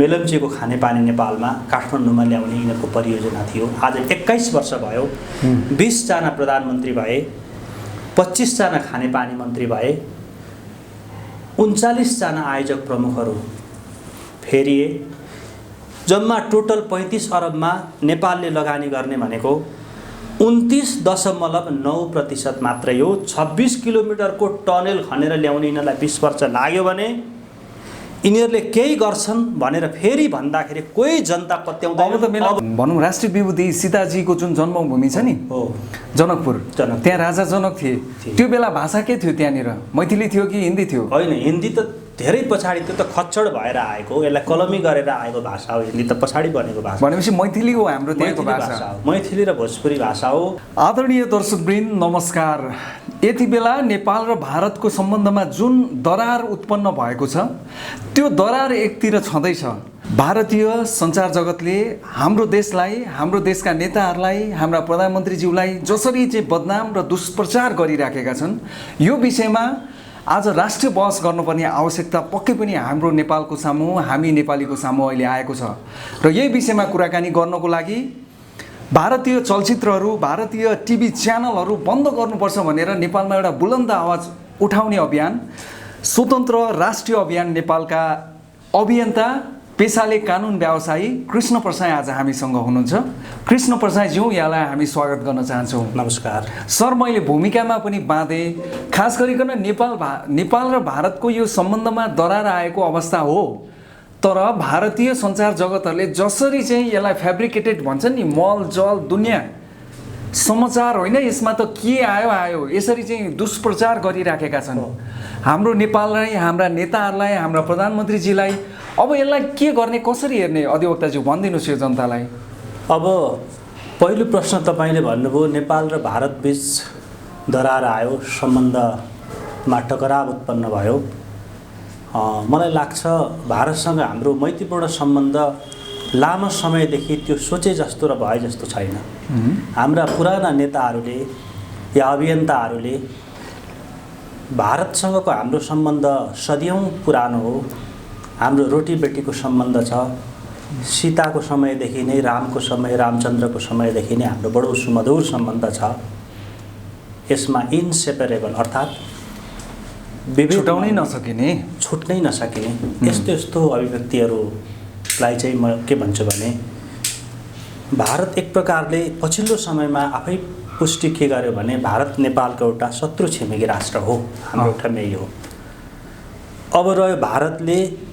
मेलम्चीको खानेपानी नेपालमा काठमाडौँमा ल्याउने यिनीहरूको परियोजना थियो। आज 21 वर्ष भयो, 20 जना प्रधानमन्त्री भए, 25 जना खानेपानी मन्त्री भए, 39 जना आयोजक प्रमुखहरू फेरिए। जम्मा टोटल 35 अरबमा नेपालले लगानी गर्ने भनेको 29.9% मात्रै हो। 26 किलोमिटरको टनेल खनेर ल्याउने यिनीहरूलाई 20 वर्ष लाग्यो भने यिनीहरूले केही गर्छन् भनेर फेरि भन्दाखेरि कोही जनता पत्याउँदैन। अब त भनौँ राष्ट्रिय विभूति सीताजीको जुन जन्मभूमि छ नि हो जनकपुर, त्यहाँ राजा जनक थिए। त्यो बेला भाषा के थियो त्यहाँनिर? मैथिली थियो कि हिन्दी थियो? होइन, हिन्दी त धेरै पछाडि, त्यो त खच्चड भएर आएको, यसलाई कलमी गरेर आएको भाषा हो। हिन्दी त पछाडि बनेको भाषा भनेपछि मैथिली हो हाम्रो त्यहाँको भाषा हो। मैथिली र भोजपुरी भाषा हो। आदरणीय दर्शकवृन्द नमस्कार। यति बेला नेपाल र भारतको सम्बन्धमा जुन दरार उत्पन्न भएको छ त्यो दरार एकतिर छँदैछ। भारतीय सञ्चार जगतले हाम्रो देशलाई, हाम्रो देशका नेताहरूलाई, हाम्रा प्रधानमन्त्रीज्यूलाई जसरी चाहिँ बदनाम र दुष्प्रचार गरिराखेका छन्, यो विषयमा आज राष्ट्रिय बहस गर्नुपर्ने आवश्यकता पक्कै पनि हाम्रो नेपालको सामु, हामी नेपालीको सामु अहिले आएको छ। र यही विषयमा कुराकानी गर्नको लागि भारतीय चलचित्रहरू, भारतीय टिभी च्यानलहरू बन्द गर्नुपर्छ भनेर नेपालमा एउटा बुलन्द आवाज उठाउने अभियान, स्वतन्त्र राष्ट्रिय अभियान नेपालका अभियन्ता, पेसाले कानुन व्यवसायी कृष्ण प्रसाई आज हामीसँग हुनुहुन्छ। कृष्ण प्रसाईज्यू, यहाँलाई हामी स्वागत गर्न चाहन्छौँ। नमस्कार सर। मैले भूमिकामा पनि बाँधेँ, खास गरिकन नेपाल र भारतको यो सम्बन्धमा दरार आएको अवस्था हो। तर भारतीय सञ्चार जगतहरूले जसरी चाहिँ यसलाई फेब्रिकेटेड भन्छन् नि, मल जल दुनियाँ समाचार होइन, यसमा त के आयो आयो, यसरी चाहिँ दुष्प्रचार गरिराखेका छन् हाम्रो नेपाललाई, हाम्रा नेताहरूलाई, हाम्रा प्रधानमन्त्रीजीलाई। अब यसलाई के गर्ने, कसरी हेर्ने अधिवक्ताज्यू भनिदिनुहोस् यो जनतालाई। अब पहिलो प्रश्न तपाईँले भन्नुभयो, नेपाल र भारत बीच दरार आयो, सम्बन्धमा टकराव उत्पन्न भयो। मलाई लाग्छ भारतसँग हाम्रो मैत्रीपूर्ण सम्बन्ध लामो समयदेखि त्यो सोचे जस्तो र भए जस्तो छैन। हाम्रा पुराना नेताहरूले या अभियन्ताहरूले भारतसँगको हाम्रो सम्बन्ध सदियौँ पुरानो हो। हाम्रो रोटीबेटीको सम्बन्ध छ। सीताको समयदेखि नै, रामको समय, रामचन्द्रको समयदेखि नै हाम्रो बडो सुमधुर सम्बन्ध छ। यसमा इन्सेपरेबल अर्थात् छुटाउनै नसकिने, छुट्नै नसकिने यस्तो यस्तो अभिव्यक्तिहरूलाई चाहिँ म के भन्छु भने, भारत एक प्रकारले पछिल्लो समयमा आफै पुष्टि के गर्यो भने भारत नेपालको एउटा शत्रु छिमेकी राष्ट्र हो। हाम्रो ठम्मै हो। अब रह्यो भारतले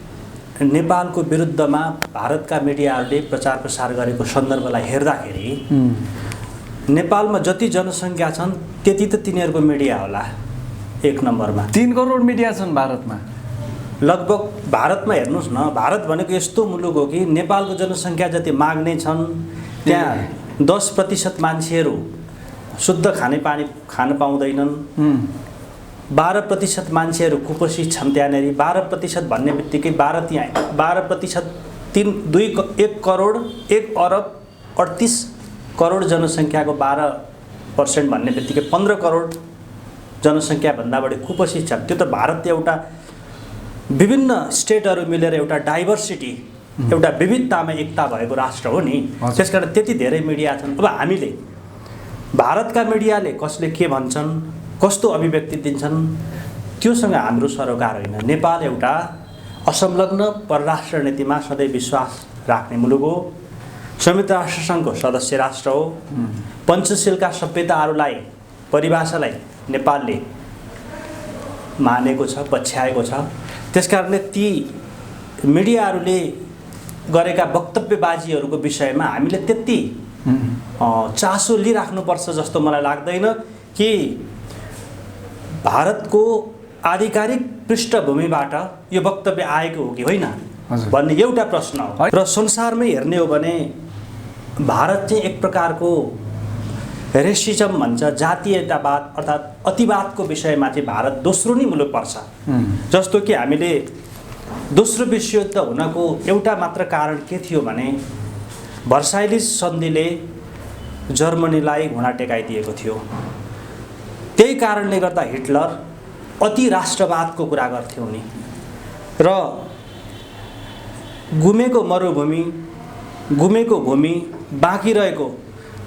नेपालको विरुद्धमा भारतका मिडियाहरूले प्रचार प्रसार गरेको सन्दर्भलाई हेर्दाखेरि नेपालमा जति जनसङ्ख्या छन् त्यति त तिनीहरूको मिडिया होला। एक नम्बरमा 3 करोड मिडिया छन् भारतमा लगभग। भारतमा हेर्नुहोस् न, भारत भनेको यस्तो मुलुक हो कि नेपालको जनसङ्ख्या जति माग्ने छन् त्यहाँ 10% मान्छेहरू शुद्ध खानेपानी खान पाउँदैनन्। 12% मान्छेहरू कुपोषित छन् त्यहाँनिर। 12% भन्ने बित्तिकै 12% 1 करोड 1 अरब 38 करोड जनसङ्ख्याको 12% भन्ने बित्तिकै 15 करोड जनसङ्ख्याभन्दा बढी कुपोषित छन्। त्यो त भारत एउटा विभिन्न स्टेटहरू मिलेर एउटा डाइभर्सिटी, एउटा विविधतामा एकता भएको राष्ट्र हो नि। त्यसकारण त्यति धेरै मिडिया छन्। अब हामीले भारतका मिडियाले कसले के भन्छन्, कस्तो अभिव्यक्ति दिन्छन्, त्योसँग हाम्रो सरोकार होइन। नेपाल एउटा असंलग्न परराष्ट्र नीतिमा सधैँ विश्वास राख्ने मुलुक हो। संयुक्त राष्ट्रसङ्घको सदस्य राष्ट्र हो। पञ्चशीलका सभ्यताहरूलाई, परिभाषालाई नेपालले मानेको छ, पछ्याएको छ। त्यसकारणले ती मिडियाहरूले गरेका वक्तव्यबाजीहरूको विषयमा हामीले त्यति चासो लिइराख्नुपर्छ जस्तो मलाई लाग्दैन कि भारतको आधिकारिक पृष्ठभूमिबाट यो वक्तव्य आएको हो कि होइन भन्ने एउटा प्रश्न हो। र संसारमै हेर्ने हो भने भारत चाहिँ एक प्रकारको रेसिजम भन्छ, जातीयतावाद अर्थात् अतिवादको विषयमा चाहिँ भारत दोस्रो नै मुलुक पर्छ। जस्तो कि हामीले दोस्रो विश्वयुद्ध हुनको एउटा मात्र कारण के थियो भने भर्साइलिस सन्धिले जर्मनीलाई घुँडा टेकाइदिएको थियो। त्यही कारणले गर्दा हिटलर अति राष्ट्रवादको कुरा गर्थ्यो नि। र गुमेको मरुभूमि, गुमेको भूमि, बाँकी रहेको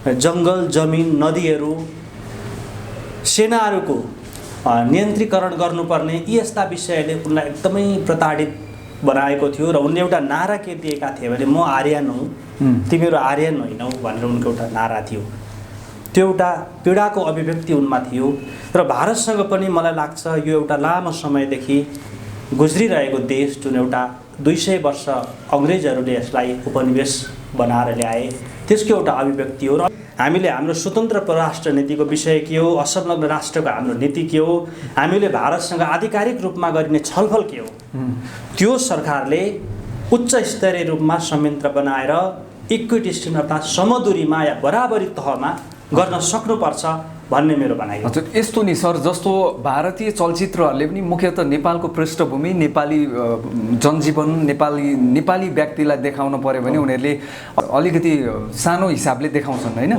जङ्गल, जमिन, नदीहरू, सेनाहरूको नियन्त्रीकरण गर्नुपर्ने यी यस्ता विषयले उनलाई एकदमै प्रताडित बनाएको थियो। र उनले एउटा नारा के दिएका थिए भने, म आर्यन हुँ, तिमीहरू आर्यन होइनौ भनेर उनको एउटा नारा थियो। त्यो एउटा पीडाको अभिव्यक्ति उनमा थियो। र भारतसँग पनि मलाई लाग्छ यो एउटा लामो समयदेखि गुज्रिरहेको देश, जुन एउटा 200 वर्ष अङ्ग्रेजहरूले यसलाई उपनिवेश बनाएर ल्याए, त्यसको एउटा अभिव्यक्ति हो। र हामीले हाम्रो स्वतन्त्र परराष्ट्र नीतिको विषय के हो, असंलग्न राष्ट्रको हाम्रो नीति के हो, हामीले भारतसँग आधिकारिक रूपमा गरिने छलफल के हो, त्यो सरकारले उच्च स्तरीय रूपमा संयन्त्र बनाएर इक्विडिस्टेन्स अर्थात् समदूरीमा या बराबरी तहमा गर्न सक्नुपर्छ भन्ने मेरो भनाइ हो। हजुर, यस्तो नि सर, जस्तो भारतीय चलचित्रहरूले पनि मुख्यतः नेपालको पृष्ठभूमि, नेपाली जनजीवन, नेपाली व्यक्तिलाई देखाउन पर्यो भने उनीहरूले अलिकति सानो हिसाबले देखाउँछन् होइन।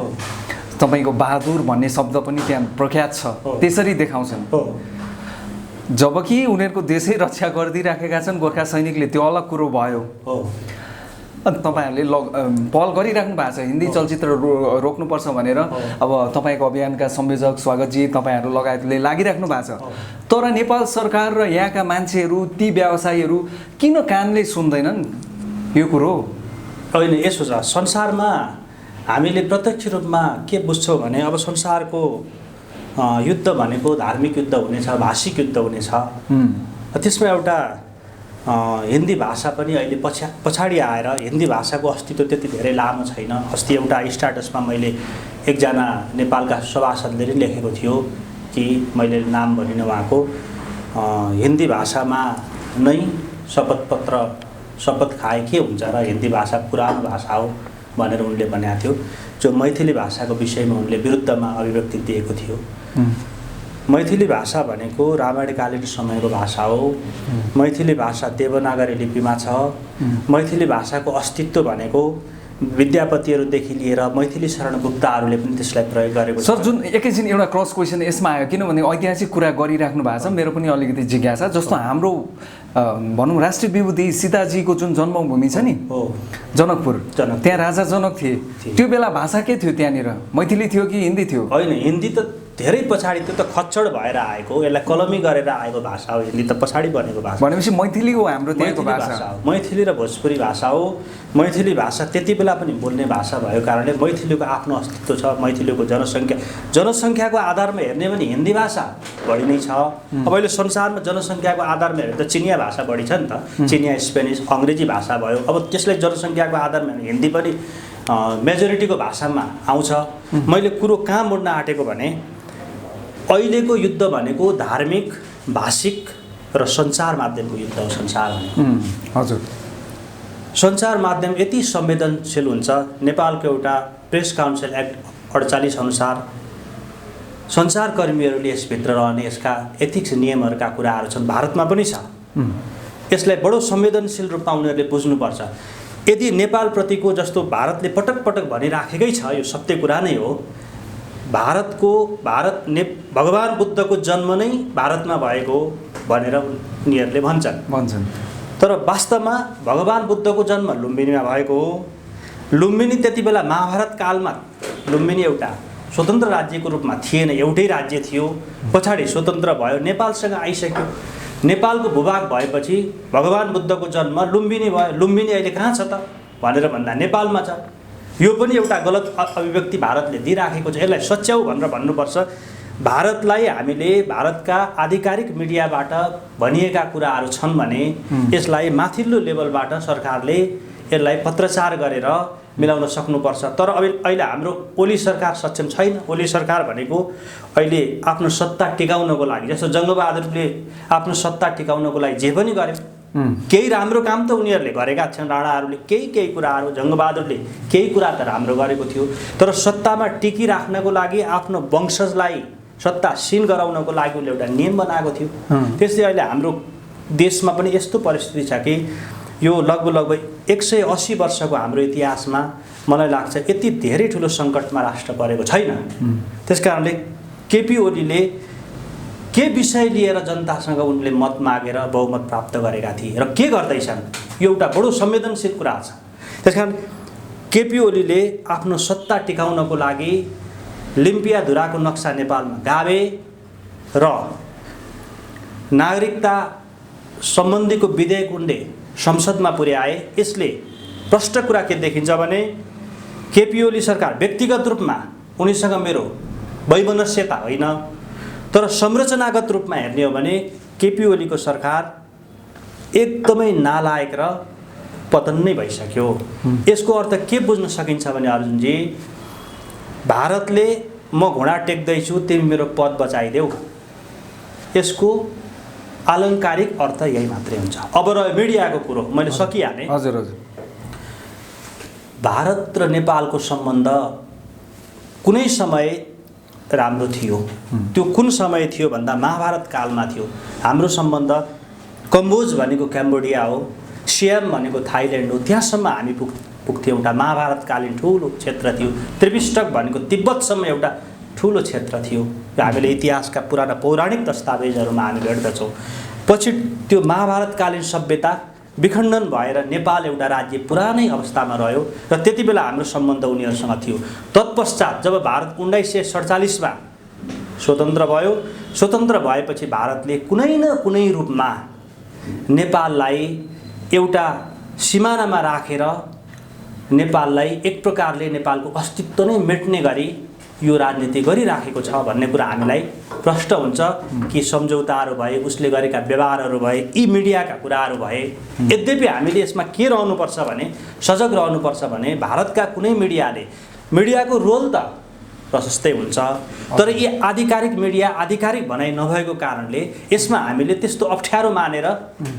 तपाईँको बहादुर भन्ने शब्द पनि त्यहाँ प्रख्यात छ, त्यसरी देखाउँछन्। जबकि उनीहरूको देशै रक्षा गरिदिइराखेका छन् गोर्खा सैनिकले, त्यो अलग कुरो भयो। अनि तपाईँहरूले पहल गरिराख्नु भएको छ हिन्दी चलचित्र रोक्नुपर्छ भनेर। अब तपाईँको अभियानका संयोजक स्वागतजी, तपाईँहरू लगायतले लागिराख्नु भएको छ। तर नेपाल सरकार र यहाँका मान्छेहरू, ती व्यवसायीहरू किन कानले सुन्दैनन् यो कुरो? होइन, यसो छ, संसारमा हामीले प्रत्यक्ष रूपमा के बुझ्छौँ भने अब संसारको युद्ध भनेको धार्मिक युद्ध हुनेछ, भाषिक युद्ध हुनेछ। त्यसमा एउटा हिन्दी भाषा पनि अहिले पछाडि आएर हिन्दी भाषाको अस्तित्व त्यति धेरै लामो छैन। अस्ति एउटा स्ट्याटसमा मैले एकजना नेपालका सभासदले पनि लेखेको थियो कि मैले नाम भनिनँ उहाँको, हिन्दी भाषामा नै शपथ खाए के हुन्छ र हिन्दी भाषा पुरानो भाषा हो भनेर उनले भनेको थियो। जो मैथिली भाषाको विषयमा उनले विरुद्धमा अभिव्यक्ति दिएको थियो। मैथिली भाषा भनेको रामायणकालीन समयको भाषा हो। मैथिली भाषा देवनागरी लिपिमा छ। मैथिली भाषाको अस्तित्व भनेको विद्यापतिहरूदेखि लिएर मैथिली शरण गुप्ताहरूले पनि त्यसलाई प्रयोग गरेको छ। सर, जुन एकैछिन एउटा क्रस क्वेसन यसमा आयो, किनभने ऐतिहासिक कुरा गरिराख्नु भएको छ, मेरो पनि अलिकति जिज्ञासा। जस्तो हाम्रो भनौँ राष्ट्रिय विभूति सीताजीको जुन जन्मभूमि छ नि जनकपुर, त्यहाँ राजा जनक थिए। त्यो बेला भाषा के थियो त्यहाँनिर? मैथिली थियो कि हिन्दी थियो? होइन, हिन्दी त धेरै पछाडि, त्यो त खच्चड भएर आएको, यसलाई कलमी गरेर आएको भाषा हो। हिन्दी त पछाडि बनेको भाषा। भनेपछि मैथिली हो हाम्रो त्यहाँको भाषा हो। मैथिली र भोजपुरी भाषा हो। मैथिली भाषा त्यति बेला पनि बोल्ने भाषा भएको कारणले मैथिलीको आफ्नो अस्तित्व छ। मैथिलीको जनसङ्ख्याको आधारमा हेर्ने भने हिन्दी भाषा बढी नै छ। अब अहिले संसारमा जनसङ्ख्याको आधारमा हेर्दा चिनिया भाषा बढी छ नि त, चिनिया, स्पेनिस, अङ्ग्रेजी भाषा भयो। अब त्यसलाई जनसङ्ख्याको आधारमा हिन्दी पनि मेजोरिटीको भाषामा आउँछ। मैले कुरो कहाँ मोड्न आँटेको भने अहिलेको युद्ध भनेको धार्मिक, भाषिक र सञ्चार माध्यमको युद्ध हो। संसार भनेको हजुर, सञ्चार माध्यम यति संवेदनशील हुन्छ। नेपालको एउटा प्रेस काउन्सिल एक्ट 48 अनुसार सञ्चारकर्मीहरूले यसभित्र रहने यसका एथिक्स नियमहरूका कुराहरू छन्। भारतमा पनि छ। यसलाई बडो संवेदनशील रूपमा उनीहरूले बुझ्नुपर्छ। यदि नेपालप्रतिको जस्तो भारतले पटक पटक भनिराखेकै छ, यो सत्य कुरा नै हो, भगवान बुद्धको जन्म नै भारतमा भएको भनेर उनीहरूले भन्छन्। तर वास्तवमा भगवान बुद्धको जन्म लुम्बिनीमा भएको हो। लुम्बिनी त्यति बेला महाभारत कालमा लुम्बिनी एउटा स्वतन्त्र राज्यको रूपमा थिएन, एउटै राज्य थियो। पछाडि स्वतन्त्र भयो, नेपालसँग आइसक्यो। नेपालको भूभाग भएपछि भगवान बुद्धको जन्म लुम्बिनी भयो। लुम्बिनी अहिले कहाँ छ त भनेर भन्दा नेपालमा छ। यो पनि एउटा गलत अभिव्यक्ति भारतले दिइराखेको छ। यसलाई सच्याउ भनेर भन्नुपर्छ। भारतलाई हामीले भारतका आधिकारिक मिडियाबाट भनिएका कुराहरू छन् भने यसलाई माथिल्लो लेभलबाट सरकारले यसलाई पत्रचार गरेर मिलाउन सक्नुपर्छ। तर अहिले हाम्रो ओली सरकार सक्षम छैन। ओली सरकार भनेको अहिले आफ्नो सत्ता टिकाउनको लागि, जस्तो जङ्गबहादुरले आफ्नो सत्ता टिकाउनको लागि जे पनि गरे, केही राम्रो काम त उनीहरूले गरेका छन्। राणाहरूले केही कुराहरू, जङ्गबहादुरले केही कुरा त राम्रो गरेको थियो। तर सत्तामा टिकिराख्नको लागि, आफ्नो वंशजलाई सत्तासीन गराउनको लागि उनले एउटा नियम बनाएको थियो। त्यसले अहिले हाम्रो देशमा पनि यस्तो परिस्थिति छ कि यो लगभग 180 वर्षको हाम्रो इतिहासमा मलाई लाग्छ यति धेरै ठुलो सङ्कटमा राष्ट्र परेको छैन। त्यसकारणले केपी ओलीले के विषय लिएर जनतासँग उनले मत मागेर बहुमत प्राप्त गरेका थिए र के गर्दैछन् यो एउटा बडो संवेदनशील कुरा छ। त्यसकारण केपी ओलीले आफ्नो सत्ता टिकाउनको लागि लिम्पियाधुराको नक्सा नेपालमा गाभे र नागरिकता सम्बन्धीको विधेयक उनले संसदमा पुर्याए। यसले प्रष्ट कुरा के देखिन्छ भने केपी ओली सरकार व्यक्तिगत रूपमा उनीसँग मेरो वैमनस्यता होइन, तर संरचनागत रूपमा हेर्ने हो भने केपी ओलीको सरकार एकदमै नालायक र पतन नै भइसक्यो। यसको अर्थ के बुझ्न सकिन्छ भने अर्जुनजी, भारतले म घोडा टेक्दैछु तिमी मेरो पद बचाइदेऊ, यसको आलङ्कारिक अर्थ यही मात्रै हुन्छ। अब रह्यो मिडियाको कुरो, मैले सकिहालेँ। हजुर हजुर। भारत र नेपालको सम्बन्ध कुनै समय राम्रो थियो। त्यो कुन समय थियो भन्दा महाभारत कालमा थियो। हाम्रो सम्बन्ध कम्बोज भनेको क्याम्बोडिया हो, सियाम भनेको थाइल्यान्ड हो, त्यहाँसम्म हामी पुग्थ्यौँ। एउटा महाभारतकालीन ठुलो क्षेत्र थियो। त्रिपिष्टक भनेको तिब्बतसम्म एउटा ठुलो क्षेत्र थियो। हामीले इतिहासका पुराना पौराणिक दस्तावेजहरूमा हामी भेट्दछौँ। पछि त्यो महाभारतकालीन सभ्यता विखण्डन भएर नेपाल एउटा राज्य पुरानै अवस्थामा रह्यो र त्यति बेला हाम्रो सम्बन्ध उनीहरूसँग थियो। तत्पश्चात जब भारत 1947 मा स्वतन्त्र भयो, स्वतन्त्र भएपछि भारतले कुनै न कुनै रूपमा नेपाललाई एउटा सिमानामा राखेर नेपाललाई एक प्रकारले नेपालको अस्तित्व नै मेट्ने गरी यो राजनीति गरिराखेको छ भन्ने कुरा हामीलाई प्रष्ट हुन्छ कि सम्झौताहरू भए, उसले गरेका व्यवहारहरू भए, यी मिडियाका कुराहरू भए। यद्यपि हामीले यसमा के रहनुपर्छ भने सजग रहनुपर्छ भने भारतका कुनै मिडियाको रोल त प्रशस्तै हुन्छ, तर यी आधिकारिक मिडिया आधिकारिक भनाइ नभएको कारणले यसमा हामीले त्यस्तो अप्ठ्यारो मानेर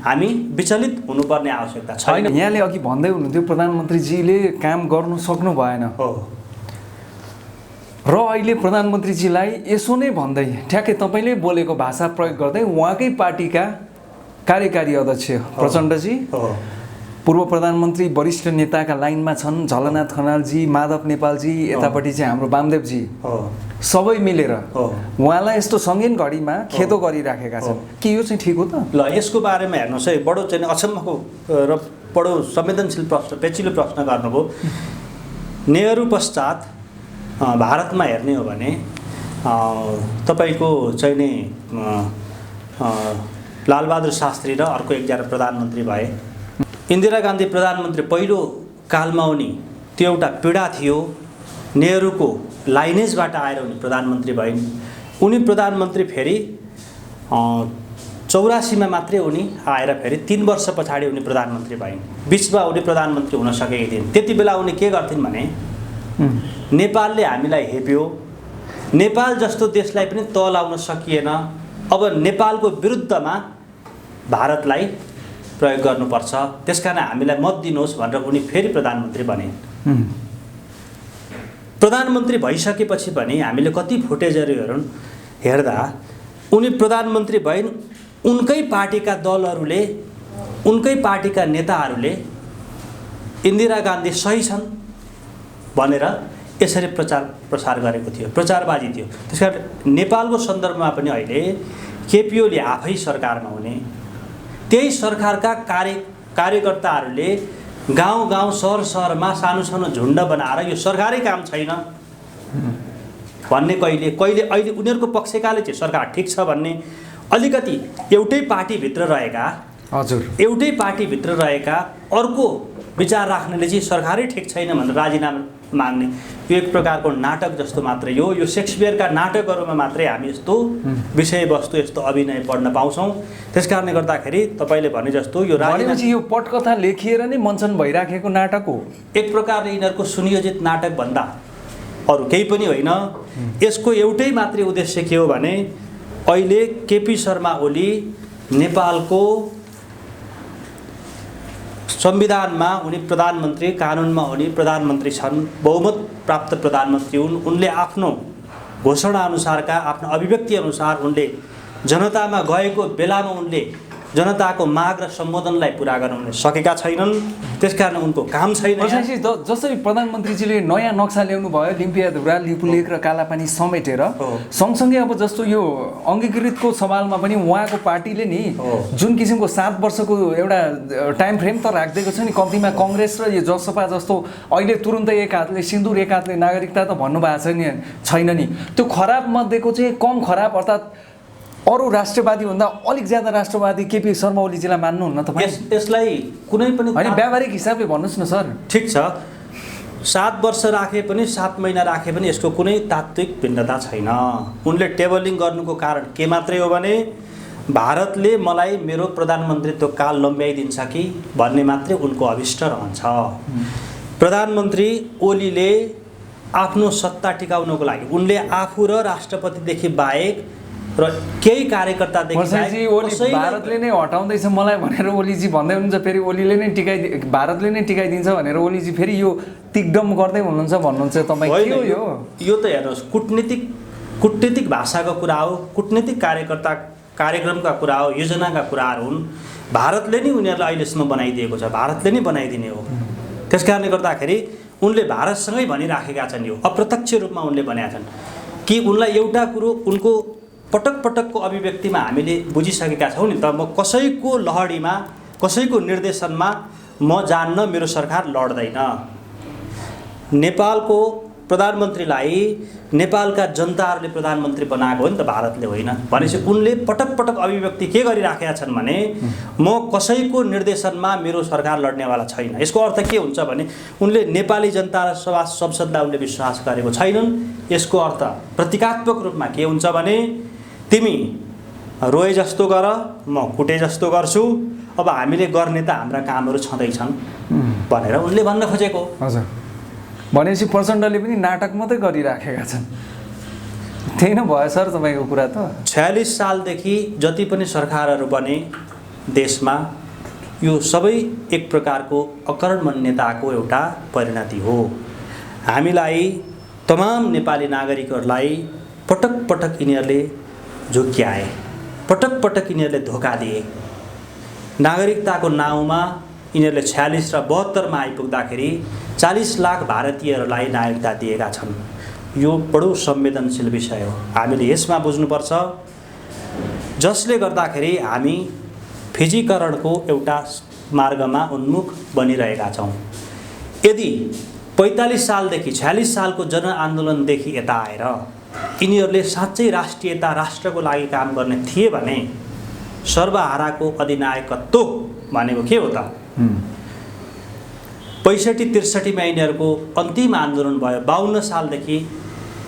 हामी विचलित हुनुपर्ने आवश्यकता छैन। यहाँले अघि भन्दै हुनुहुन्थ्यो प्रधानमन्त्रीजीले काम गर्नु सक्नु भएन हो, र अहिले प्रधानमन्त्रीजीलाई यसो नै भन्दै ठ्याक्कै तपाईँले बोलेको भाषा प्रयोग गर्दै उहाँकै पार्टीका कार्यकारी अध्यक्ष प्रचण्डजी, पूर्व प्रधानमन्त्री वरिष्ठ नेताका लाइनमा छन् झलनाथ खनालजी, माधव नेपालजी, यतापट्टि चाहिँ हाम्रो वामदेवजी, सबै मिलेर उहाँलाई यस्तो सङ्गीन घडीमा खेदो गरिराखेका छन्। के यो चाहिँ ठिक हो त? ल, यसको बारेमा हेर्नुहोस् है, बडो चाहिँ अचम्मको र बडो संवेदनशील प्रश्न, पेचिलो प्रश्न गर्नुभयो। नेहरू पश्चात भारतमा हेर्ने हो भने तपाईँको चाहिँ नि लालबहादुर शास्त्री र अर्को एकजना प्रधानमन्त्री भए। इन्दिरा गान्धी प्रधानमन्त्री पहिलो कालमा उनी त्यो एउटा पीडा थियो। नेहरूको लाइनेजबाट आएर उनी प्रधानमन्त्री भइन्। उनी प्रधानमन्त्री फेरि 84 मा मात्रै उनी आएर फेरि 3 वर्ष पछाडि उनी प्रधानमन्त्री भइन्। बिचमा उनी प्रधानमन्त्री हुन सकेकी थिइन्। त्यति बेला उनी के गर्थिन् भने नेपालले हामीलाई हेप्यो, नेपाल जस्तो देशलाई पनि तल आउन सकिएन, अब नेपालको विरुद्धमा भारतलाई प्रयोग गर्नुपर्छ, त्यसकारण हामीलाई मत दिनुहोस् भनेर उनी फेरि प्रधानमन्त्री बने। प्रधानमन्त्री भइसकेपछि पनि हामीले कति फुटेजहरू हेर्दा उनी प्रधानमन्त्री भइन्, उनकै पार्टीका दलहरूले, उनकै पार्टीका नेताहरूले इन्दिरा गान्धी सही छन् भनेर यसरी प्रचार प्रसार गरेको थियो, प्रचारबाजी थियो। त्यसकारण नेपालको सन्दर्भमा पनि अहिले केपी ओली आफै सरकारमा हुने, त्यही सरकारका कार्यकर्ताहरूले गाउँ गाउँ सहर सहरमा सानो सानो झुन्ड बनाएर यो सरकारी काम छैन भन्ने, कहिले कहिले अहिले उनीहरूको पक्षकाले चाहिँ सरकार ठिक छ भन्ने, अलिकति एउटै पार्टीभित्र रहेका एउटै पार्टीभित्र रहेका अर्को विचार राख्नेले चाहिँ सरकारै ठिक छैन भनेर राजीनामा माग्ने, यो एक प्रकारको नाटक जस्तो मात्रै हो। यो सेक्सपियरका नाटकहरूमा मात्रै हामी यस्तो विषयवस्तु, यस्तो अभिनय पढ्न पाउँछौँ। त्यसकारणले गर्दाखेरि तपाईँले भने जस्तो यो यो पटकथा लेखिएर नै मञ्चन भइराखेको नाटक हो। एक प्रकारले यिनीहरूको सुनियोजित नाटक भन्दा अरू केही पनि होइन। यसको एउटै मात्रै उद्देश्य के हो भने अहिले केपी शर्मा ओली नेपालको संविधानमा उनी प्रधानमन्त्री, कानुनमा उनी प्रधानमन्त्री छन्, बहुमत प्राप्त प्रधानमन्त्री हुन्। उनले आफ्नो घोषणा अनुसारका, आफ्नो अभिव्यक्ति अनुसार उनले जनतामा गएको बेलामा उनले जनताको माग र सम्बोधनलाई पुरा गर्न सकेका छैनन्। त्यसकारण उनको काम छैन। जसरी प्रधानमन्त्रीजीले नयाँ नक्सा ल्याउनु भयो लिम्पियाधुरा, लिपुलेक र कालापानी समेटेर, सँगसँगै अब जस्तो यो अङ्गीकृतको सवालमा पनि उहाँको पार्टीले नि जुन किसिमको 7 वर्षको एउटा टाइम फ्रेम त राखिदिएको छ नि, कम्तीमा कङ्ग्रेस र यो जसपा जस्तो अहिले तुरुन्तै एक हातले सिन्दुर एक हातले नागरिकता त भन्नुभएको छैन नि। त्यो खराब मध्येको चाहिँ कम खराब, अर्थात् अरू राष्ट्रवादी भन्दा अलिक ज्यादा राष्ट्रवादी केपी शर्मा ओलीजीलाई मान्नुहुन्न तपाईँ? यसलाई कुनै पनि होइन, व्यावहारिक हिसाबले भन्नुहोस् न सर। ठिक छ, 7 वर्ष राखे पनि 7 महिना राखे पनि यसको कुनै तात्विक भिन्नता छैन। उनले टेबलिङ गर्नुको कारण के मात्रै हो भने भारतले मलाई मेरो प्रधानमन्त्रीत्व काल लम्ब्याइदिन्छ कि भन्ने मात्रै उनको अभिष्ट रहन्छ। प्रधानमन्त्री ओलीले आफ्नो सत्ता टिकाउनको लागि उनले आफू र राष्ट्रपतिदेखि बाहेक र केही कार्यकर्तादेखि भारतले नै हटाउँदैछ मलाई भनेर ओलीजी भन्दै हुनुहुन्छ, फेरि ओलीले नै भारतले नै टिकाइदिन्छ भनेर ओलीजी फेरि यो तिग्दम गर्दै हुनुहुन्छ भन्नुहुन्छ तपाईँ। के हो यो त हेर्नुहोस्, कुटनीतिक भाषाको कुरा हो, कुटनीतिक कार्यक्रमका कुरा हो, योजनाका कुराहरू हुन्। भारतले नै उनीहरूलाई अहिलेसम्म बनाइदिएको छ, भारतले नै बनाइदिने हो। त्यस कारणले गर्दाखेरि उनले भारतसँगै भनिराखेका छन्, यो अप्रत्यक्ष रूपमा उनले भनेका छन् कि उनलाई एउटा कुरो उनको पटक पटकको अभिव्यक्तिमा हामीले बुझिसकेका छौँ नि त, म कसैको लहडीमा कसैको निर्देशनमा म जान्न, मेरो सरकार लड्दैन। नेपालको प्रधानमन्त्रीलाई नेपालका जनताहरूले प्रधानमन्त्री बनाएको हो नि त, भारतले होइन। भनेपछि उनले पटक पटक अभिव्यक्ति के गरिराखेका छन् भने म कसैको निर्देशनमा मेरो सरकार लड्नेवाला छैन। यसको अर्थ के हुन्छ भने उनले नेपाली जनता र सभा संसदलाई उनले विश्वास गरेको छैनन्। यसको अर्थ प्रतीकात्मक रूपमा के हुन्छ भने तिमी रोए जस्तो गर, म कुटे जस्तो गर्छु, अब हामीले गर्ने त हाम्रा कामहरू छँदैछन् भनेर उनले भन्न खोजेको। हजुर, भनेपछि प्रचण्डले पनि नाटक मात्रै गरिराखेका छन्, त्यही नै भयो सर तपाईँको कुरा त। 46 सालदेखि जति पनि सरकारहरू बने देशमा, यो सबै एक प्रकारको अकर्मण्यताको एउटा परिणति हो। हामीलाई तमाम नेपाली नागरिकहरूलाई पटक पटक यिनीहरूले झुक्क्याए, पटक पटक यिनीहरूले धोका दिए। नागरिकताको नाउँमा यिनीहरूले 46 र 72मा आइपुग्दाखेरि 40 लाख भारतीयहरूलाई नागरिकता दिएका छन्। यो बडो संवेदनशील विषय हो, हामीले यसमा बुझ्नुपर्छ, जसले गर्दाखेरि हामी फिजीकरणको एउटा मार्गमा उन्मुख बनिरहेका छौँ। यदि 45 सालदेखि 46 सालको जनआन्दोलनदेखि यता आएर यिनीहरूले साँच्चै राष्ट्रियता राष्ट्रको लागि काम गर्ने थिए भने सर्वहाराको अधिनायकत्व भनेको के हो त? 65-63मा यिनीहरूको अन्तिम आन्दोलन भयो। 52 सालदेखि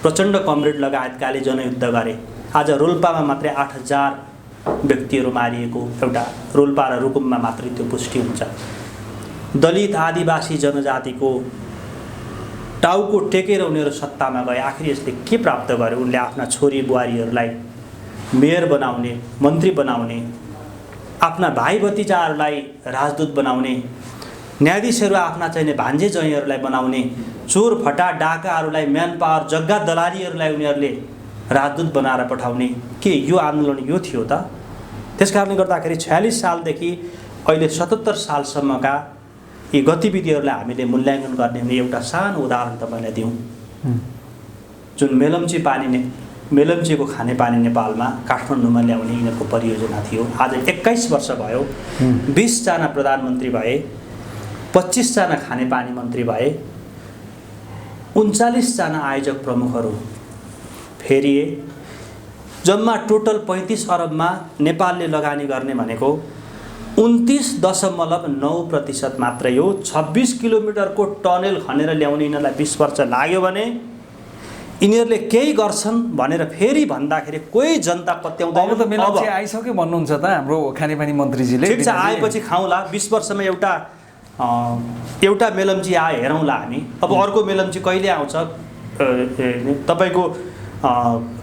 प्रचण्ड कमरेड लगायतकाले जनयुद्ध गरे। आज रोल्पामा मात्रै 8000 व्यक्तिहरू मारिएको एउटा रोल्पा र रुकुममा मात्रै त्यो पुष्टि हुन्छ। दलित आदिवासी जनजातिको टाउको टेकेर उनीहरू सत्तामा गए। आखिर यसले के प्राप्त गरे? उनले आफ्ना छोरी बुहारीहरूलाई मेयर बनाउने, मन्त्री बनाउने, आफ्ना भाइ भतिजाहरूलाई राजदूत बनाउने, न्यायाधीशहरू आफ्ना चाहिने भान्जे जयहरूलाई बनाउने, चोर फटा डाकाहरूलाई म्यान पावर जग्गा दलालीहरूलाई उनीहरूले राजदूत बनाएर पठाउने। के यो आन्दोलन यो थियो त? त्यस कारणले गर्दाखेरि 46 सालदेखि अहिले 77 सालसम्मका यी गतिविधिहरूलाई हामीले मूल्याङ्कन गर्ने हुने एउटा सानो उदाहरण तपाईँलाई दिउँ। जुन मेलम्चीको खानेपानी नेपालमा काठमाडौँमा ल्याउने यिनीहरूको परियोजना थियो। आज 21 वर्ष भयो, 20 जना प्रधानमन्त्री भए, 25 जना खानेपानी मन्त्री भए, 39 जना आयोजक प्रमुखहरू फेरिए। जम्मा टोटल 35 अरबमा नेपालले लगानी गर्ने भनेको 29.9% मात्रै हो। 26 किलोमिटरको टनेल खनेर ल्याउने यिनीहरूलाई 20 वर्ष लाग्यो भने यिनीहरूले केही गर्छन् भनेर फेरि भन्दाखेरि कोही जनता पत्याउँदैन। अब त मेलम्ची आइसक्यो भन्नुहुन्छ त हाम्रो खानेपानी मन्त्रीजीले। ठिक छ, आएपछि खाउँला। 20 वर्षमा एउटा मेलम्ची आयो, हेरौँला हामी। अब अर्को मेलम्ची कहिले आउँछ? तपाईँको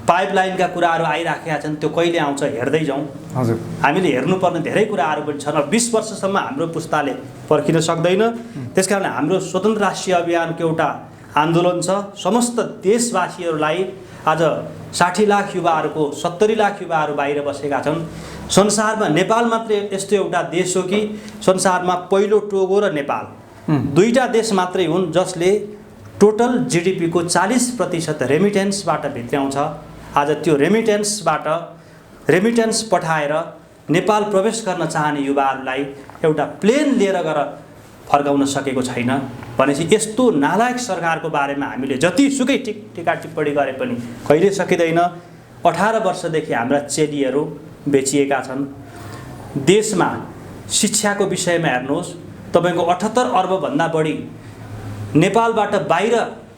पाइपलाइनका कुराहरू आइराखेका छन्, त्यो कहिले आउँछ हेर्दै जाउँ। हजुर, हामीले हेर्नुपर्ने धेरै कुराहरू पनि छन्। 20 वर्षसम्म हाम्रो पुस्ताले पर्खिन सक्दैन। त्यसकारण हाम्रो स्वतन्त्र राष्ट्रिय अभियानको एउटा आन्दोलन छ। समस्त देशवासीहरूलाई आज 60 लाख युवाहरूको 70 लाख युवाहरू बाहिर बसेका छन्। संसारमा नेपाल मात्रै यस्तो एउटा देश हो कि संसारमा पहिलो टोगो र नेपाल दुईटा देश मात्रै हुन् जसले टोटल GDP को 40% रेमिटेन्सबाट भित्र्याउँछ। आज त्यो रेमिटेन्स पठाएर नेपाल प्रवेश गर्न चाहने युवाहरूलाई एउटा प्लेन लिएर गएर फर्काउन सकेको छैन भनेपछि यस्तो नालायक सरकारको बारेमा हामीले जतिसुकै टिका टिप्पणी गरे पनि कहिले सकिँदैन। 18 वर्षदेखि हाम्रा चेलीहरू बेचिएका छन्। देशमा शिक्षाको विषयमा हेर्नुहोस्, तपाईको 78 अर्बभन्दा बढी नेपालबाट बाहिर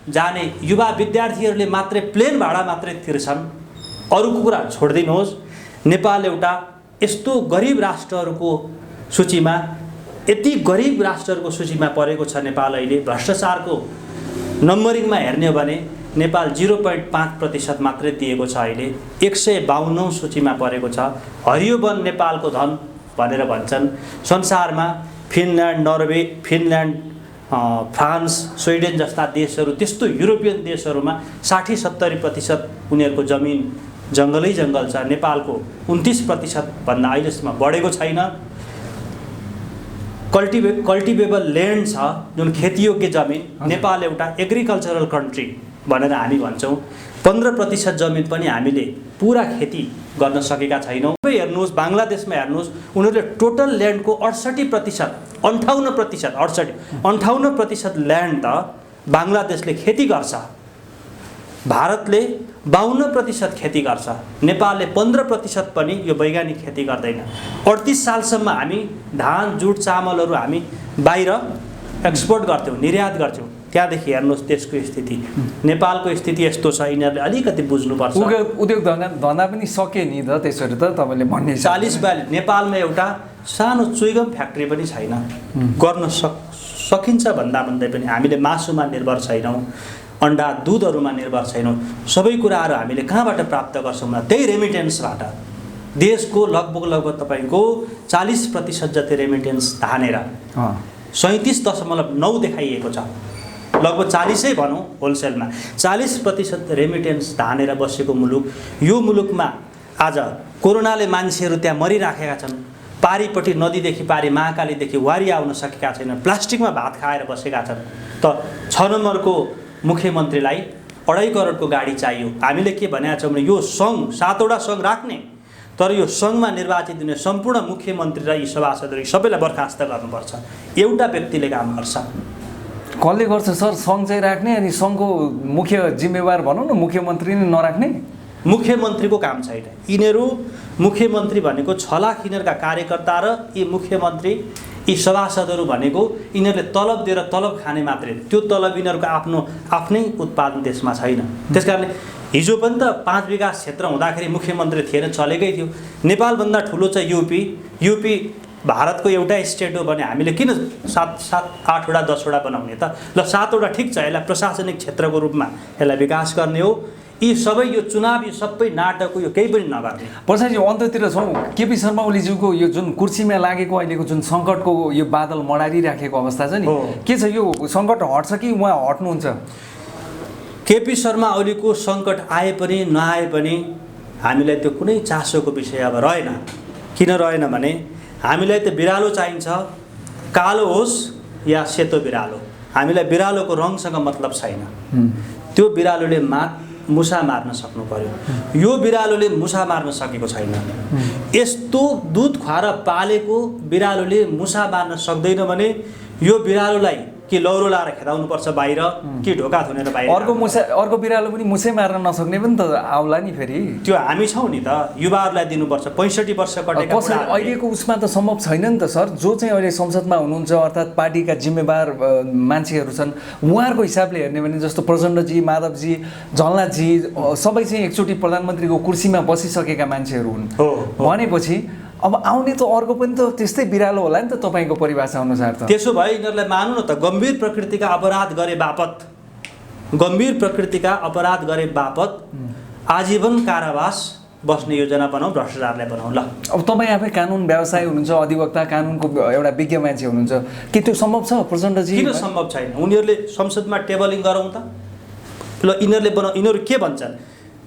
जाने युवा विद्यार्थीहरूले मात्रै प्लेन भाडा मात्रै तिर्छन्। अरूको कुरा छोडिदिनुहोस्, नेपाल एउटा यस्तो गरिब राष्ट्रहरूको सूचीमा, यति गरिब राष्ट्रहरूको सूचीमा परेको छ नेपाल। अहिले भ्रष्टाचारको नम्बरिङमा हेर्ने हो भने नेपाल 0.5% मात्रै दिएको छ। अहिले 152 सूचीमा परेको छ। हरियो वन नेपालको धन भनेर भन्छन्। संसारमा फिनल्यान्ड, नर्वे, फ्रान्स, स्विडेन जस्ता देशहरू, त्यस्तो युरोपियन देशहरूमा 60-70% उनीहरूको जमिन जङ्गलै जङ्गल छ। नेपालको 29% भन्दा अहिलेसम्म बढेको छैन। कल्टिभेबल ल्यान्ड छ, जुन खेतीयोग्य जमिन। नेपाल एउटा एग्रिकल्चरल कन्ट्री भनेर हामी भन्छौँ। 15% जमिन पनि हामीले पुरा खेती गर्न सकेका छैनौँ। हेर्नुहोस्, बङ्गलादेशमा हेर्नुहोस्, उनीहरूले टोटल ल्यान्डको 58%, 58% ल्यान्ड त बङ्गलादेशले खेती गर्छ। भारतले 52% खेती गर्छ। नेपालले 15% पनि यो वैज्ञानिक खेती गर्दैन। 38 सालसम्म हामी धान, जुट, चामलहरू हामी बाहिर एक्सपोर्ट गर्थ्यौँ, निर्यात गर्थ्यौँ। त्यहाँदेखि हेर्नुहोस् देशको स्थिति, नेपालको स्थिति यस्तो छ। यिनीहरूले अलिकति बुझ्नुपर्छ। उद्योग धन्दा पनि सके नि त, त्यसरी त तपाईँले भन्ने 40-42 नेपालमा एउटा सानो चुइगम फ्याक्ट्री पनि छैन। गर्न सकिन्छ भन्दै पनि हामीले मासुमा निर्भर छैनौँ, अन्डा दुधहरूमा निर्भर छैनौँ। सबै कुराहरू हामीले कहाँबाट प्राप्त गर्छौँ भने त्यही रेमिटेन्सबाट। देशको लगभग तपाईँको 40% जति रेमिटेन्स धानेर 37.9 देखाइएको छ। लगभग 40 भनौँ होलसेलमा 40% रेमिटेन्स धानेर बसेको मुलुक। यो मुलुकमा आज कोरोनाले मान्छेहरू त्यहाँ मरिराखेका छन्। पारिपट्टि नदीदेखि पारि, महाकालीदेखि वारी आउन सकेका छैनन्। प्लास्टिकमा भात खाएर बसेका छन्। त 6 नम्बरको मुख्यमन्त्रीलाई 2.5 करोडको गाडी चाहियो। हामीले के भनेका छौँ भने यो सङ्घ 7वटा सङ्घ राख्ने, तर यो सङ्घमा निर्वाचित हुने सम्पूर्ण मुख्यमन्त्री र यी सभासदहरू सबैलाई बर्खास्त गर्नुपर्छ। एउटा व्यक्तिले काम गर्छ। कसले गर्छ सर? सङ्घ चाहिँ राख्ने, अनि सङ्घको मुख्य जिम्मेवार भनौँ न मुख्यमन्त्री नै नराख्ने? मुख्यमन्त्रीको काम छैन। यिनीहरू मुख्यमन्त्री भनेको 6 लाख यिनीहरूका कार्यकर्ता र यी मुख्यमन्त्री, यी सभासदहरू भनेको यिनीहरूले तलब दिएर तलब खाने मात्रै। त्यो तलब यिनीहरूको आफ्नै उत्पादन देशमा छैन। त्यस कारणले हिजो पनि त 5 विकास क्षेत्र हुँदाखेरि मुख्यमन्त्री थिएन, चलेकै थियो। नेपालभन्दा ठुलो छ युपी भारतको एउटा स्टेट हो भने हामीले किन 7-8वटा 10वटा बनाउने त? ल 7वटा ठिक छ, यसलाई प्रशासनिक क्षेत्रको रूपमा यसलाई विकास गर्ने हो। यी सबै यो चुनाव, यो सबै नाटक, यो केही पनि नगर्ने। प्रसादजी, अन्त्यतिर छौँ। केपी शर्मा ओलीज्यूको यो जुन कुर्सीमा लागेको अहिलेको जुन सङ्कटको यो बादल मडारिराखेको अवस्था छ नि, के छ? यो सङ्कट हट्छ कि उहाँ हट्नुहुन्छ? केपी शर्मा ओलीको सङ्कट आए पनि नआए पनि हामीलाई त्यो कुनै चासोको विषय अब रहेन। किन रहेन भने हामीलाई त बिरालो चाहिन्छ, कालो होस् या सेतो बिरालो। हामीलाई बिरालोको रङसँग मतलब छैन। त्यो बिरालोले मुसा मार्न सक्नु पर्यो। यो बिरालोले मुसा मार्न सकेको छैन। यस्तो दुध खुवाएर पालेको बिरालोले मुसा मार्न सक्दैन भने यो बिरालोलाई कि लौरो लाएर खेदाउनुपर्छ बाहिर, कि ढोका थुनेर बाहिर। अर्को बिरालो पनि मुसै मार्न नसक्ने पनि त आउला नि फेरि। त्यो हामी छौँ नि त, युवाहरूलाई दिनुपर्छ। 65 वर्ष कटेका अहिलेको उसमा त सम्भव छैन नि त सर। जो चाहिँ अहिले संसदमा हुनुहुन्छ अर्थात् पार्टीका जिम्मेवार मान्छेहरू छन्, उहाँहरूको हिसाबले हेर्ने भने जस्तो प्रचण्डजी, माधवजी, झलनाथजी सबै चाहिँ एकचोटि प्रधानमन्त्रीको कुर्सीमा बसिसकेका मान्छेहरू हुन्। भनेपछि अब आउने त अर्को पनि त त्यस्तै बिरालो होला नि त तपाईँको परिभाषा अनुसार त। त्यसो भए यिनीहरूलाई मान्नु न त, गम्भीर प्रकृतिका अपराध गरे बापत आजीवन कारावास बस्ने योजना बनाऊ, भ्रष्टाचारलाई बनाऊ। ल अब तपाईँ आफै कानुन व्यवसायी हुनुहुन्छ, अधिवक्ता, कानुनको एउटा विज्ञ मान्छे हुनुहुन्छ, के त्यो सम्भव छ प्रचण्डजी? किन सम्भव छैन? उनीहरूले संसदमा टेबलिङ गरौँ त। ल यिनीहरू के भन्छन्?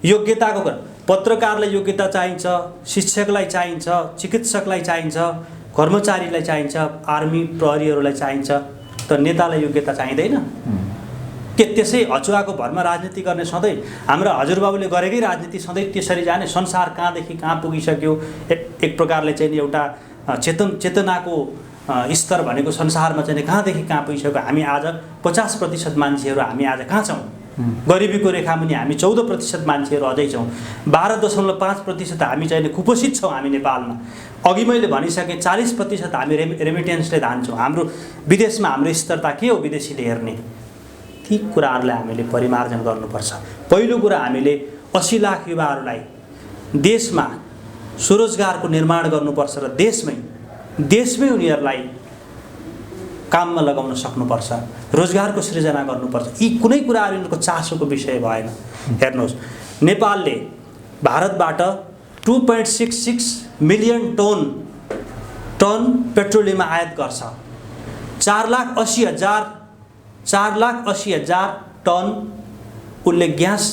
योग्यताको कुरा, पत्रकारलाई योग्यता चाहिन्छ, शिक्षकलाई चाहिन्छ, चिकित्सकलाई चाहिन्छ, कर्मचारीलाई चाहिन्छ, आर्मी प्रहरीहरूलाई चाहिन्छ, तर नेतालाई योग्यता चाहिँदैन के? त्यसै अचुवाको भरमा राजनीति गर्ने सधैँ हाम्रा हजुरबाबुले गरेकै राजनीति सधैँ त्यसरी जाने? संसार कहाँदेखि कहाँ पुगिसक्यो। एक प्रकारले चाहिँ एउटा चेतनाको स्तर भनेको संसारमा चाहिँ कहाँदेखि कहाँ पुगिसक्यो। हामी आज 50% मान्छेहरू हामी आज कहाँ छौँ? गरिबीको रेखामुनि हामी 14% मान्छेहरू अझै छौँ। 12.5% हामी चाहिँ कुपोषित छौँ हामी नेपालमा। अघि मैले भनिसकेँ 40% हामी रेमिटेन्सले धान्छौँ। हाम्रो विदेशमा हाम्रो स्तरता के हो विदेशीले हेर्ने? ती कुराहरूलाई हामीले परिमार्जन गर्नुपर्छ। पहिलो कुरा हामीले 80 लाख युवाहरूलाई देशमा स्वरोजगारको निर्माण गर्नुपर्छ र देशमै उनीहरूलाई काममा लगाउन सक्नुपर्छ, रोजगारको सृजना गर्नुपर्छ। यी कुनै कुराहरू यिनीहरूको चासोको विषय भएन। हेर्नुहोस्, नेपालले भारतबाट 2.66 मिलियन टन पेट्रोलियम आयात गर्छ। 4,80,000 टन उसले ग्यास,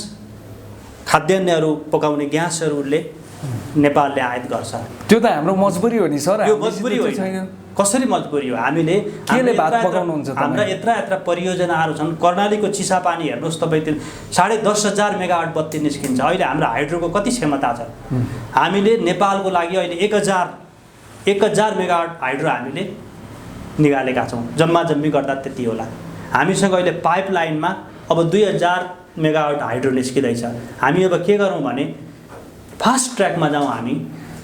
खाद्यान्नहरू पकाउने ग्यासहरू उसले नेपालले आयात गर्छ। त्यो त हाम्रो मजबुरी हो नि सर। यो मजबुरी होइन। कसरी मजबुरी हो? हामीले केले भात पकाउनुहुन्छ? हाम्रा यत्रा परियोजनाहरू छन्। कर्णालीको चिसापानी हेर्नुहोस् तपाईँ, 10,500 मेगावाट बत्ती निस्किन्छ। अहिले हाम्रो हाइड्रोको कति क्षमता छ? हामीले नेपालको लागि अहिले 1,000 मेगावाट हाइड्रो हामीले निकालेका छौँ। जम्मी गर्दा त्यति होला। हामीसँग अहिले पाइपलाइनमा अब 2,000 मेगावाट हाइड्रो निस्किँदैछ। हामी अब के गरौँ भने फास्ट ट्र्याकमा जाउँ। हामी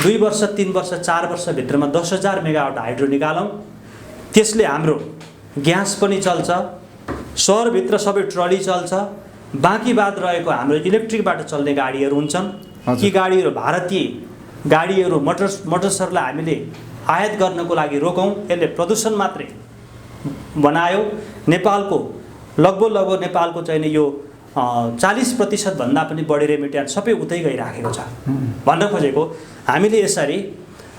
2 वर्ष 3 वर्ष 4 वर्षभित्रमा 10,000 मेगावाट हाइड्रो निकालौँ। त्यसले हाम्रो ग्यास पनि चल्छ, सहरभित्र सबै ट्रली चल्छ। बाँकी बाद रहेको हाम्रो इलेक्ट्रिकबाट चल्ने गाडीहरू हुन्छन्। ती गाडीहरू भारतीय गाडीहरू मोटर्सहरूलाई हामीले आयात गर्नको लागि रोकौँ। यसले प्रदूषण मात्रै बनायो। नेपालको लगभग नेपालको चाहिँ यो 40% भन्दा पनि बढी रेमिट्यान्स सबै उतै गइराखेको छ। भन्न खोजेको हामीले यसरी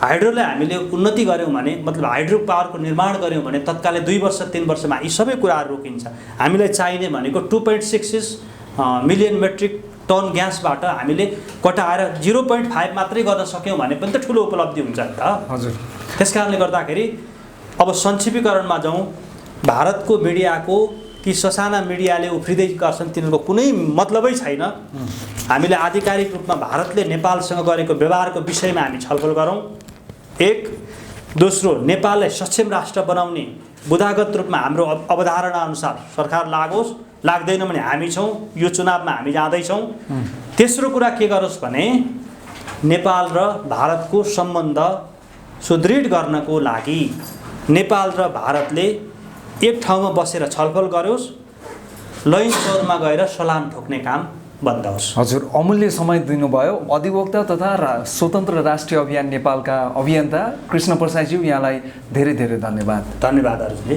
हाइड्रोलाई हामीले उन्नति गऱ्यौँ भने, मतलब हाइड्रो पावरको निर्माण गऱ्यौँ भने तत्कालै 2 वर्ष 3 वर्षमा यी सबै कुराहरू रोकिन्छ। हामीलाई चाहिने भनेको 2.66 मिलियन मेट्रिक टन ग्यासबाट हामीले कटाएर 0.5 मात्रै गर्न सक्यौँ भने पनि त ठुलो उपलब्धि हुन्छ नि त। हजुर। त्यस कारणले गर्दाखेरि अब संक्षिप्तीकरणमा जाउँ। भारतको मिडियाको कि ससाना मिडियाले उफ्रिँदै गर्छन्, तिनीहरूको कुनै मतलबै छैन। हामीले आधिकारिक रूपमा भारतले नेपालसँग गरेको व्यवहारको विषयमा हामी छलफल गरौँ। एक, दोस्रो, नेपाललाई सक्षम राष्ट्र बनाउने बुदागत रूपमा हाम्रो अवधारणा अनुसार सरकार लागोस्, लाग्दैन भने हामी छौँ, यो चुनावमा हामी जाँदैछौँ। तेस्रो कुरा के गरोस् भने नेपाल र भारतको सम्बन्ध सुदृढ गर्नको लागि नेपाल र भारतले एक ठाउँमा बसेर छलफल गरोस्, लैन चौरमा गएर सलाम ठोक्ने काम बन्द होस्। हजुर, अमूल्य समय दिनुभयो। अधिवक्ता तथा स्वतन्त्र राष्ट्रिय अभियान नेपालका अभियन्ता कृष्ण प्रसादज्यू, यहाँलाई धेरै धेरै धन्यवाद। धन्यवाद अर्जुनजी।